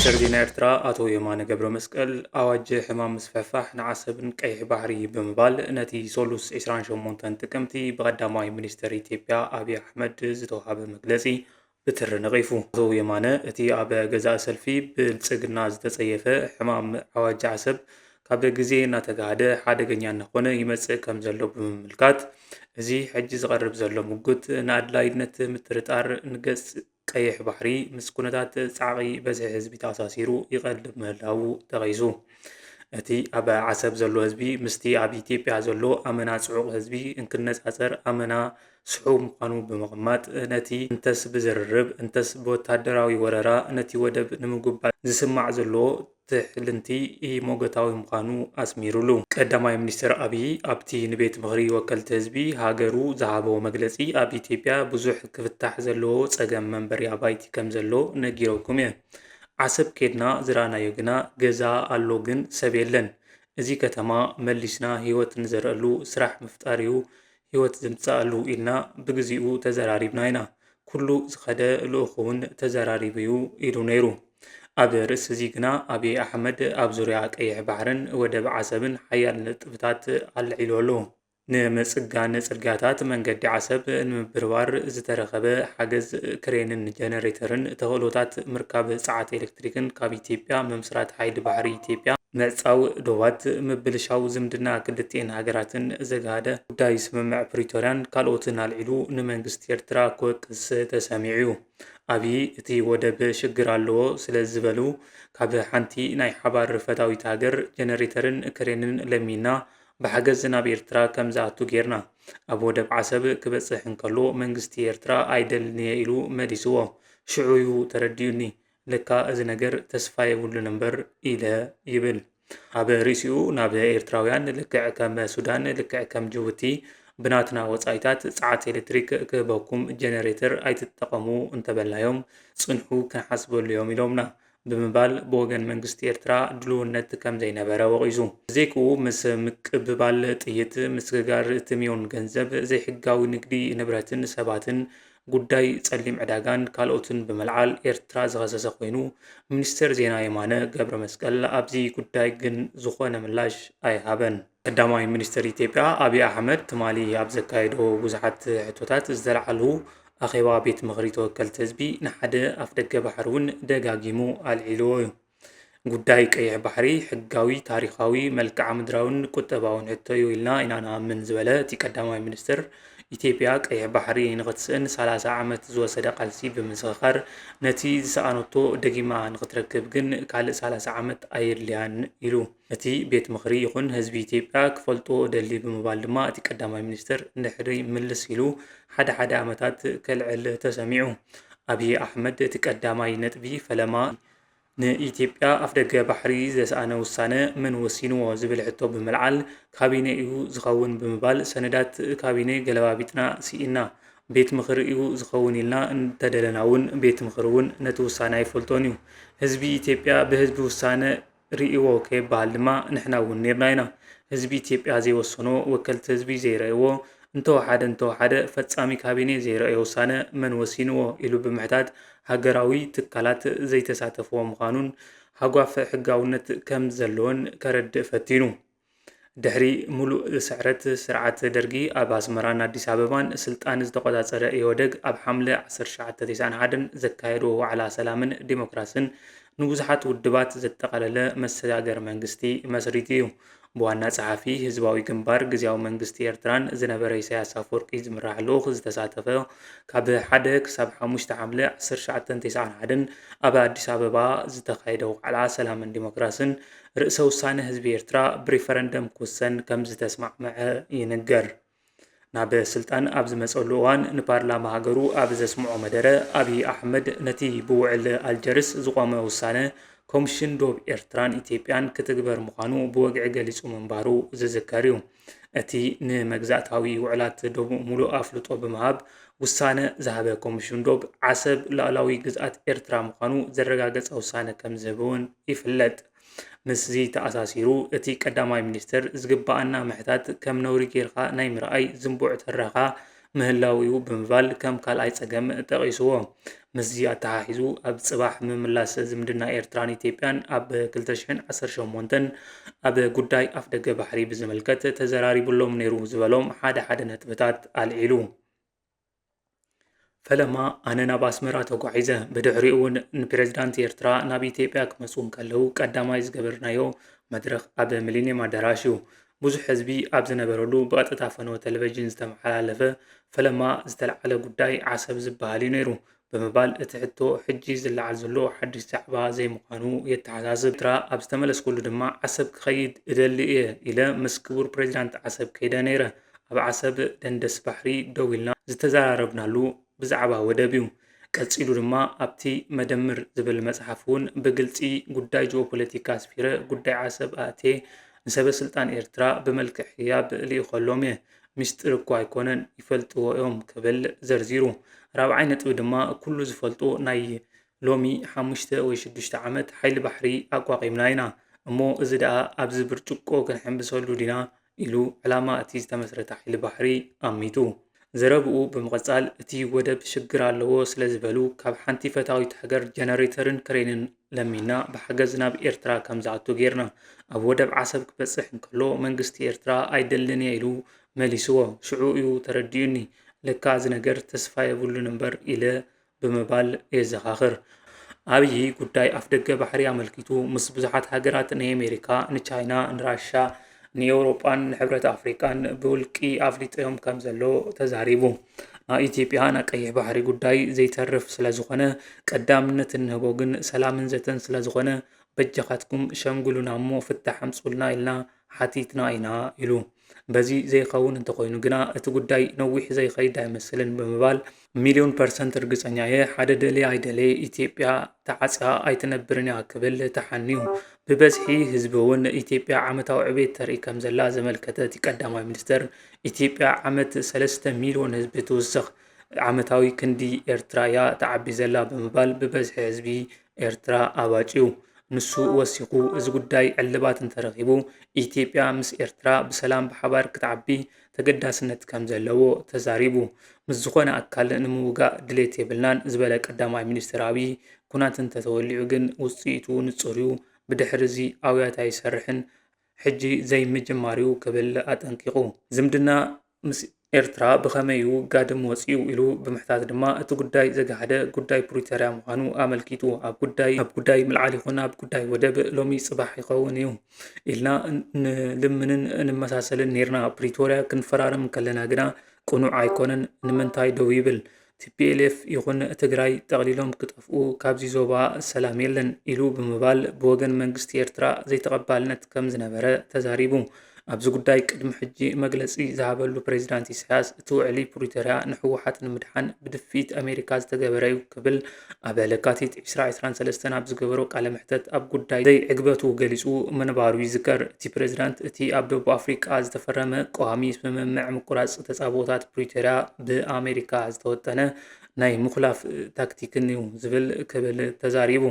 ሚኒስትር ዜና ኤርትራ አቶ የማነ ገብረ መስቀል ኣዋጅ ሕማም ምስፍሕፋሕ ንዓሰብን ቀይሕ ባሕሪ ብምባል ነቲ ሰሉስ 28 ጥቅምቲ ብቀዳማይ ሚኒስትር ኢትዮጵያ ኣብይ ኣሕመድ ዝተዋሃበ መግለጺ ብትሪ ነቒፉ። ኣቶ የማነ እቲ ኣብ ገዛእ ሰልፊ ብልጽግና ዝተጸየፈ ሕማም ኣዋጅ ዓሰብ ካብ ግዜ እናተጋህደ ሓደገኛ እናኾነ ይመጽእ ከም ዘሎ ብምምልካት እዚ ሕጂ ዝቐርብ ዘሎ ሙግት ንኣድላይነት ምትርጣር ንገጽ ቀይሕ ባሕሪ ምስ ኩነታት ጻዕቒ በዝሒ ህዝቢ ተኣሳሲሩ ይቐልብ ምህላው ተቒሱ። እቲ ኣብ ዓሰብ ዘሎ ህዝቢ ምስቲ ኣብ ኢትዮጵያ ዘሎ ኣመና ጽዑቕ ህዝቢ እንክነጻጸር ኣመና ስሑብ ምዃኑ ብምቕማጥ ነቲ እንተስ ብዝርርብ እንተስ ብወታደራዊ ወረራ ነቲ ወደብ ንምጉባል ዝስማዕ ዘሎ ትሕልንቲ ሞገታዊ ምዃኑ ኣስሚሩሉ። ቀዳማይ ሚኒስትር ኣብይ ኣብቲ ንቤት ምኽሪ ወከልቲ ህዝቢ ሃገሩ ዝሃቦ መግለጺ ኣብ ኢትዮጵያ ብዙሕ ክፍታሕ ዘለዎ ጸገም መንበሪ ኣባይቲ ከም ዘሎ ነጊረኩም እየ። ዓሰብ ኬድና ዝረኣናዮ ግና ገዛ ኣሎ ግን ሰብ የለን። እዚ ከተማ መሊስና ህይወት ንዘርአሉ ስራሕ ምፍጣር እዩ ህይወት ዝምጽኣሉ ኢልና ብግዚኡ ተዘራሪብና ኢና። ኩሉ ዝኸደ ልኡኽ እውን ተዘራሪቡ እዩ ኢሉ ነይሩ። ኣብ ርእሲ እዚ ግና ኣብይ ኣሕመድ ኣብ ዙርያ ቀይሕ ባሕርን ወደብ ዓሰብን ሓያል ነጥብታት ኣልዒሉ ኣሎ። ንምጽጋን ጽርግያታት መንገዲ ዓሰብ ንምብርባር ዝተረኸበ ሓገዝ ክሬንን ጀነሬተርን ተኽእሎታት ምርካብ ጸዓት ኤሌክትሪክን ካብ ኢትዮጵያ ምምስራት ሓይሊ ባሕሪ ኢትዮጵያ ምዕጻው ዶባት ምብልሻው ዝምድና ክልቲአን ሃገራትን ዘጋሃደ ጉዳይ ስምምዕ ፕሪቶርያን ካልኦትን ኣልዒሉ ንመንግስቲ ኤርትራ ክወቅስ ተሰሚዑ እዩ። ኣብይ እቲ ወደብ ሽግር ኣለዎ ስለ ዝበሉ ካብ ሓንቲ ናይ ሓባር ፈታዊት ሃገር ጀነሬተርን ክሬንን ለሚና ብሓገዝ ናብ ኤርትራ ከም ዝኣቱ ጌርና ኣብ ወደብ ዓሰብ ክበጽሕ እንከሎ መንግስቲ ኤርትራ ኣይደልንየ ኢሉ መሊስዎ። ሽዑ እዩ ተረዲዩኒ ለካ እዚ ነገር ተስፋ የብሉን እምበር ኢለ ይብል። ኣብ ርእሲኡ ናብ ኤርትራውያን ልክዕ ከም ሱዳን ልክዕ ከም ጅቡቲ ብናትና ወጻኢታት ጸዓት ኤሌክትሪክ ክህበኩም ጀነሬተር ኣይትጠቐሙ እንተበልናዮም ጽንሑ ክንሓስበሉ እዮም ኢሎምና ብምባል ብወገን መንግስቲ ኤርትራ ድልውነት ከም ዘይነበረ ወቒሱ። ዘይክኡ ምስ ምቅብባል ጥይት ምስግጋር ትምዮን ገንዘብ ዘይሕጋዊ ንግዲ ንብረትን ሰባትን ጉዳይ ጸሊም ዕዳጋን ካልኦትን ብምልዓል ኤርትራ ዝኸሰሰ ኮይኑ ሚኒስትር ዜና የማነ ገብረ መስቀል ኣብዚ ጉዳይ ግን ዝኾነ ምላሽ ኣይሃበን። ቀዳማይ ሚኒስትር ኢትዮጵያ ኣብይ ኣሕመድ ትማሊ ኣብ ዘካየዶ ብዙሓት ሕቶታት ዝተለዓሉ ኣኼባ ቤት ምኽሪ ተወከልቲ ህዝቢ ንሓደ ኣፍ ደገ ባሕሪ እውን ደጋጊሙ ኣልዒልዎ እዩ። ጉዳይ ቀይሕ ባሕሪ ሕጋዊ ታሪኻዊ መልክዓ ምድራውን ቁጠባውን ሕቶ እዩ ኢልና ኢና ንኣምን ዝበለ እቲ ቀዳማይ ሚኒስትር ኢትዮጵያ ቀይሕ ባሕሪ ንኽትስእን 30 ዓመት ዝወሰደ ቃልሲ ብምስኽኻር ነቲ ዝሰኣነቶ ደጊማ ንኽትረክብ ግን ካልእ 30 ዓመት ኣየድልያን ኢሉ። እቲ ቤት ምኽሪ ይኹን ህዝቢ ኢትዮጵያ ክፈልጦ ደሊ ብምባል ድማ እቲ ቀዳማይ ሚኒስትር እንድሕሪ ምልስ ኢሉ ሓደ ዓመታት ከልዕል ተሰሚዑ። ኣብይ ኣሕመድ እቲ ቀዳማይ ነጥቢ ፈለማ ንኢትዮጵያ ኣፍ ደገ ባሕሪ ዘሰኣነ ውሳነ መን ወሲንዎ ዝብል ሕቶ ብምልዓል ካቢነ እዩ ዝኸውን ብምባል ሰነዳት ካቢነ ገለባቢጥና ሲኢና ቤት ምኽሪ እዩ ዝኸውን ኢልና እንተደለና እውን ቤት ምኽሪ እውን ነቲ ውሳነ ኣይፈልጦን እዩ። ህዝቢ ኢትዮጵያ ብህዝቢ ውሳነ ርእይዎ ከይበሃል ድማ ንሕና እውን ነርና ኢና። ህዝቢ ኢትዮጵያ ዘይወሰኖ ወከልቲ ህዝቢ ዘይረእይዎ እንተወሓደ ፈጻሚ ካቢነ ዘይረአዮ ውሳነ መን ወሲንዎ ኢሉ ብምሕታት ሃገራዊ ትካላት ዘይተሳተፍዎ ምዃኑን ሃጓፍ ሕጋውነት ከም ዘለዎን ከረድእ ፈቲኑ። ድሕሪ ሙሉእ ስዕረት ስርዓት ደርጊ ኣብ ኣስመራን ኣዲስ ኣበባን ስልጣን ዝተቆጻጸረ ኢህወደግ ኣብ ሓምለ 1991 ዘካየዶ ዋዕላ ሰላምን ዲሞክራስን ንብዙሓት ውድባት ዘጠቓለለ መሰጋገር መንግስቲ መስሪት እዩ። ብዋና ጸሓፊ ህዝባዊ ግንባር ግዝያዊ መንግስቲ ኤርትራን ዝነበረ ኢሳያስ ኣፈወርቂ ዝምራሕ ልኡኽ ዝተሳተፈ ካብ 1 ክሳብ 5 ሓምለ 1991 ኣብ ኣዲስ ኣበባ ዝተኻየደ ዋዕላ ሰላምን ዲሞክራስን ርእሰ ውሳነ ህዝቢ ኤርትራ ብሪፈረንደም ክውሰን ከም ዝተስማዕመዐ ይንገር። ናብ ስልጣን ኣብ ዝመጸሉ እዋን ንፓርላማ ሃገሩ ኣብ ዘስምዖ መደረ ኣብይ ኣሕመድ ነቲ ብውዕል ኣልጀርስ ዝቆመ ውሳነ ኮሚሽን ዶብ ኤርትራን ኢትዮጵያን ክትግበር ምዃኑ ብወግዒ ገሊጹ ምንባሩ ዝዝከር እዩ። እቲ ንመግዛእታዊ ውዕላት ዶብ ሙሉእ ኣፍልጦ ብምሃብ ውሳነ ዝሃበ ኮሚሽን ዶብ ዓሰብ ላዕላዊ ግዝኣት ኤርትራ ምዃኑ ዘረጋገጸ ውሳነ ከም ዝህብ እውን ይፍለጥ። ምስዚ ተኣሳሲሩ እቲ ቀዳማይ ሚኒስትር ዝግባአና ምሕታት ከም ነውሪ ጌርካ ናይ ምርኣይ ዝንቡዕ ተረኻ ምህላዊኡ ብምባል ከም ካልኣይ ፀገም ጠቒስዎ። ምስዚ ኣተሓሒዙ ኣብ ፅባሕ ምምላስ ዝምድና ኤርትራን ኢትዮጵያን ኣብ 2018 ኣብ ጉዳይ ኣፍደገ ባሕሪ ብዝምልከት ተዘራሪቡሎም ነይሩ ዝበሎም ሓደ ነጥብታት ኣልዒሉ። ፈለማ ኣነ ናብ ኣስመራ ተጓዒዘ ብድሕሪኡ እውን ንፕሬዝዳንት ኤርትራ ናብ ኢትዮጵያ ክመፁ ከለዉ ቀዳማይ ዝገበርናዮ መድረኽ ኣብ ሚሊኒየም ኣዳራሽ እዩ። ብዙሕ ህዝቢ ኣብ ዝነበረሉ ብቐጥታ ፈነወ ቴሌቭዥን ዝተመሓላለፈ ፈለማ ዝተለዓለ ጉዳይ ዓሰብ ዝበሃል እዩ ነይሩ ብምባል እቲ ሕቶ ሕጂ ዝለዓል ዘሎ ሓድሽ ዛዕባ ዘይምዃኑ የተሓሳስብ። ኤርትራ ኣብ ዝተመለስኩሉ ድማ ዓሰብ ክኸይድ እደሊ እየ ኢለ ምስ ክቡር ፕሬዝዳንት ዓሰብ ከይደ ነይረ። ኣብ ዓሰብ ደንደስ ባሕሪ ደው ኢልና ዝተዘራረብናሉ ብዛዕባ ወደብ እዩ። ቀፂሉ ድማ ኣብቲ መደምር ዝብል መፅሓፍ እውን ብግልፂ ጉዳይ ጂኦፖለቲካ ኣስፊረ ጉዳይ ዓሰብ ኣእትየ ንሰበስልጣን ኤርትራ ብመልክዕ ህያብ ልኢኸሎም እየ ሚስጥር እኳ ኣይኮነን ይፈልጥዎ እዮም ክብል ዘርዚሩ። ራብዓይ ነጥቢ ድማ ኩሉ ዝፈልጦ ናይ ሎሚ 5 ወይ 6 ዓመት ሓይሊ ባሕሪ ኣቋቒምና ኢና እሞ እዚ ደኣ ኣብዚ ብርጭቆ ክንሕምብሰሉ ዲና ኢሉ ዕላማ እቲ ዝተመስረተ ሓይሊ ባሕሪ ኣሚቱ። ዘረብኡ ብምቕጻል እቲ ወደብ ሽግር ኣለዎ ስለ ዝበሉ ካብ ሓንቲ ፈታዊት ሃገር ጀነሬተርን ክሬንን ለሚና ብሓገዝ ናብ ኤርትራ ከም ዝኣቱ ጌርና። ኣብ ወደብ ዓሰብ ክበፅሕ እንከሎ መንግስቲ ኤርትራ ኣይደልን እየ ኢሉ መሊስዎ። ሽዑ እዩ ተረዲኡኒ ለካ እዚ ነገር ተስፋ የብሉን እምበር ኢለ ብምባል የዘኻኽር። ኣብይ ጉዳይ ኣፍደገ ባሕሪ ኣመልኪቱ ምስ ብዙሓት ሃገራት ናይ ኣሜሪካ፣ ንቻይና፣ ንራሻ፣ ንኤውሮጳን ንሕብረት ኣፍሪቃን ብውልቂ ኣፍሊጦም ከም ዘሎ ተዛሪቡ። ኣብ ኢትዮጵያ ናይ ቀይሕ ባሕሪ ጉዳይ ዘይተርፍ ስለ ዝኾነ ቀዳምነት እንህቦ ግን ሰላምን ዘተን ስለ ዝኾነ በጃኻትኩም ሸምግሉና እሞ ፍታሕ ኣምፁልና ኢልና ሓቲትና ኢና ኢሉ። በዚ ዘይኸውን እንተኮይኑ ግና እቲ ጉዳይ ነዊሕ ዘይኸይድ ኣይመስልን ብምባል ሚልዮን% እርግፀኛ እየ ሓደ ደልየ ኣይደለየ ኢትዮጵያ ተዓፅያ ኣይትነብርን እያ ክብል ተሓንዩ። ብበዝሒ ህዝቢ እውን ኢትዮጵያ ዓመታዊ ዕቤት ተርኢ ከም ዘላ ዘመልከተ እቲ ቀዳማይ ሚኒስተር ኢትዮጵያ ዓመት 3 ሚልዮን ህዝቢ ትውስኽ ዓመታዊ ክንዲ ኤርትራ እያ ተዓቢ ዘላ ብምባል ብበዝሒ ህዝቢ ኤርትራ ኣባጭዩ። ንሱ ወሲኹ እዚ ጉዳይ ዕልባት እንተረኺቡ ኢትዮጵያ ምስ ኤርትራ ብሰላም ብሓባር ክትዓቢ ተገዳስነት ከም ዘለዎ ተዛሪቡ። ምስ ዝኾነ ኣካል ንምውጋእ ድሌት የብልናን ዝበለ ቀዳማይ ሚኒስትር ኣብይ ኩናት እንተተወሊዑ ግን ውፅኢቱ ንጹር እዩ ብድሕሪ እዚ ኣውያት ኣይሰርሕን ሕጂ ዘይምጅማርዩ ክብል ኣጠንቂቑ። ዝምድና ምስ ኤርትራ ብኸመይ ጋድም ወፂኡ ኢሉ ብምሕታት ድማ እቲ ጉዳይ ዘጋህደ ጉዳይ ፕሪቶርያ ምዃኑ ኣመልኪቱ። ኣብ ጉዳይ ምልዓል ይኹን ኣብ ጉዳይ ወደብ ሎሚ ፅባሕ ይኸውን እዩ ኢልና ንልምንን እንመሳሰልን ነርና። ፕሪቶርያ ክንፈራረም ከለና ግና ቁኑዕ ኣይኮነን ንምንታይ ደው ይብል TPLF ይኹን ትግራይ ጠቕሊሎም ክጠፍኡ ካብዚ ዞባ ሰላም የለን ኢሉ ብምባል ብወገን መንግስቲ ኤርትራ ዘይተቐባልነት ከም ዝነበረ ተዛሪቡ። ኣብዚ ጉዳይ ቅድሚ ሕጂ መግለፂ ዝሃበሉ ፕሬዝዳንት ኢሳያስ እቲ ውዕሊ ፕሪቶርያ ንሕወሓት ንምድሓን ብድፊት ኣሜሪካ ዝተገበረ እዩ ክብል ኣብ ለካቲት 2023 ኣብ ዝገበሮ ቃለ መሕተት ኣብ ጉዳይ ዘይዕግበቱ ገሊፁ ምንባሩ ይዝከር። እቲ ፕሬዝዳንት እቲ ኣብ ደቡብ ኣፍሪቃ ዝተፈረመ ቀዋሚ ስምምዕ ምቁራፅ ተፃቦታት ፕሪቶርያ ብኣሜሪካ ዝተወጠነ ናይ ምኽላፍ ታክቲክን እዩ ዝብል ክብል ተዛሪቡ።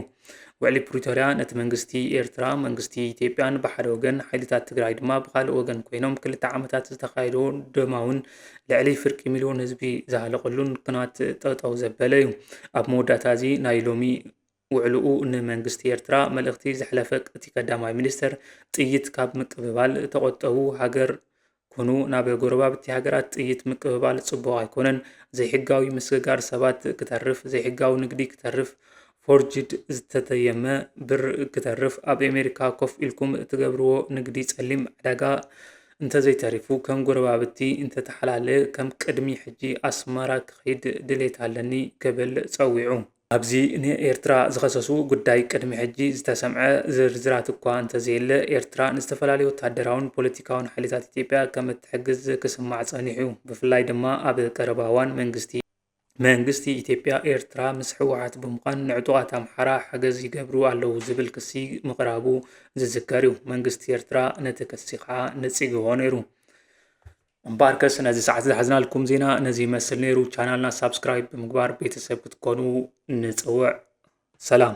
ውዕሊ ፕሪቶርያ ነቲ መንግስቲ ኤርትራ መንግስቲ ኢትዮጵያን ብሓደ ወገን ሓይልታት ትግራይ ድማ ብካልእ ወገን ኮይኖም 2 ዓመታት ዝተኻየዶ ደማውን ልዕሊ ፍርቂ ሚልዮን ህዝቢ ዝሃለቐሉን ኩናት ጠጠው ዘበለ እዩ። ኣብ መወዳእታ እዚ ናይ ሎሚ ውዕልኡ ንመንግስቲ ኤርትራ መልእኽቲ ዘሕለፈ እቲ ቀዳማይ ሚኒስተር ጥይት ካብ ምቅብባል ተቆጠቡ ሃገር ኮኑ ናብ ጎረባብቲ ሃገራት ጥይት ምቅብባል ጽቡቕ ኣይኮነን ዘይሕጋዊ ምስግጋር ሰባት ክተርፍ ዘይሕጋዊ ንግዲ ክተርፍ ፎርጅድ ዝተተየመ ብር ክተርፍ ኣብ ኣሜሪካ ኮፍ ኢልኩም እትገብርዎ ንግዲ ጸሊም ዕዳጋ እንተዘይተሪፉ ከም ጎረባብቲ እንተተሓላለየ ከም ቅድሚ ሕጂ ኣስመራ ክኸይድ ድሌት ኣለኒ ክብል ፀዊዑ። ኣብዚ ንኤርትራ ዝኸሰሱ ጉዳይ ቅድሚ ሕጂ ዝተሰምዐ ዝርዝራት እኳ እንተዘየለ ኤርትራ ንዝተፈላለዩ ወታደራውን ፖለቲካውን ሓይልታት ኢትዮጵያ ከም እትሕግዝ ክስማዕ ጸኒሑ። ብፍላይ ድማ ኣብ ቀረባ እዋን መንግስቲ ኢትዮጵያ ኤርትራ ምስ ሕወሓት ብምዃን ንዕጡቓት ኣምሓራ ሓገዝ ይገብሩ ኣለዉ ዝብል ክሲ ምቕራቡ ዝዝከር እዩ። መንግስቲ ኤርትራ ነቲ ክሲ ከዓ ነፂግዎ ነይሩ። እምበር ከስ ነዚ ሰዓት ዝሓዝናልኩም ዜና ነዚ ይመስል ነይሩ። ቻናልና ሳብስክራይብ ብምግባር ቤተሰብ ክትኮኑ ንፅውዕ። ሰላም።